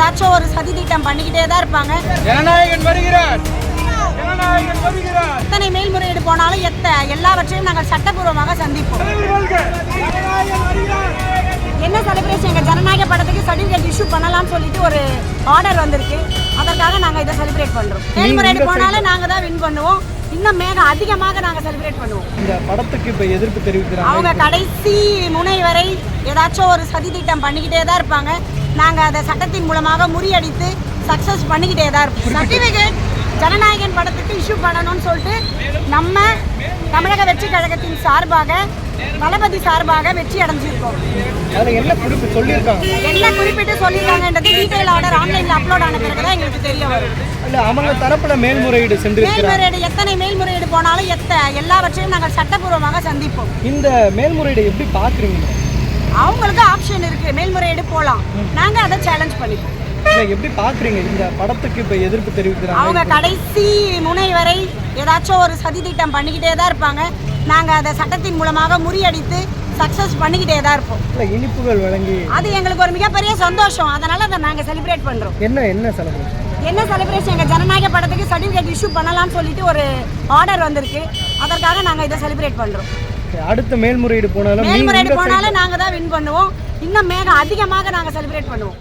ஏதாச்சும் ஒரு சதி திட்டம் பண்ணிக்கிட்டே தான் இருப்பாங்க. ஜனநாயகன் வருகிறார், ஜனநாயகன் வருகிறார். எத்தனை மேல்முறையீடு போனாலும் எல்லாவற்றையும் நாங்கள் சட்டப்பூர்வமாக சந்திப்போம். என்ன செலிப்ரேஷன், எங்கள் ஜனநாயக படத்துக்கு சர்டிஃபிகேட் இஷ்யூ பண்ணலாம்னு சொல்லிட்டு ஒரு ஆர்டர் வந்திருக்கு. அதற்காக நாங்கள் இதை செலிப்ரேட் பண்ணுறோம். மேல்முறையீடு போனாலும் நாங்கள் தான் வின் பண்ணுவோம். இன்னும் அதிகமாக நாங்கள் செலிப்ரேட் பண்ணுவோம். இந்த படத்துக்கு இப்போ எதிர்ப்பு தெரிவிக்கிறாங்க. அவங்க கடைசி முனை வரை ஏதாச்சும் ஒரு சதி திட்டம் பண்ணிக்கிட்டே தான் இருப்பாங்க. நாங்கள் அதை சட்டத்தின் மூலமாக முறியடித்து சக்ஸஸ் பண்ணிக்கிட்டே தான் இருப்போம். சர்டிஃபிகேட் ஜனநாயகன் படத்துக்கு இஷ்யூ பண்ணணும்னு சொல்லிட்டு நம்ம தமிழக வெற்றி கழகத்தின் சார்பாக தளபதி சார்பாக வெற்றி அடைஞ்சிருக்கோம். என்ன குறிப்பு சொல்லியிருக்காங்க, என்ன குறிப்பிட்டு சொல்லியிருக்காங்கன்றது டீட்டெயில் ஆர்டர் ஆன்லைனில் அப்லோட் ஆன பிறகு தான் எங்களுக்கு தெரிய வரும். இல்லை அவங்க தரப்புல மேல்முறையீடு சென்று எத்தனை மேல்முறையீடு போனாலும் எல்லாவற்றையும் நாங்கள் சட்டப்பூர்வமாக சந்திப்போம். இந்த மேல்முறையீடு எப்படி பார்க்குறீங்க? அவங்களுக்கு ஆப்ஷன் இருக்கு, மேல்முறையீடு போகலாம். நாங்கள் அதை சேலஞ்ச் பண்ணிப்போம். எப்படி பார்க்குறீங்க இந்த படத்துக்கு இப்போ எதிர்ப்பு தெரிவிக்கிறாங்க? அவங்க கடைசி முனை வரை ஏதாச்சும் ஒரு சதி திட்டம் பண்ணிக்கிட்டே தான் இருப்பாங்க. நாங்கள் அதை சட்டத்தின் மூலமாக முறியடித்து சக்ஸஸ் பண்ணிக்கிட்டே தான் இருப்போம். இனிப்புகள் வழங்கி அது எங்களுக்கு ஒரு மிகப்பெரிய சந்தோஷம். அதனால அதை நாங்கள் செலிப்ரேட் பண்ணுறோம். என்ன செலிப்ரேஷன், எங்கள் ஜனநாயக படத்துக்கு சர்டிஃபிகேட் இஷ்யூ பண்ணலாம்னு சொல்லிட்டு ஒரு ஆர்டர் வந்திருக்கு. அதற்காக நாங்கள் இதை செலிப்ரேட் பண்ணுறோம். அடுத்த மேல்முறையீடு போனாலும் நாங்கள் தான் வின் பண்ணுவோம். இன்னும் அதிகமாக நாங்கள் செலிப்ரேட் பண்ணுவோம்.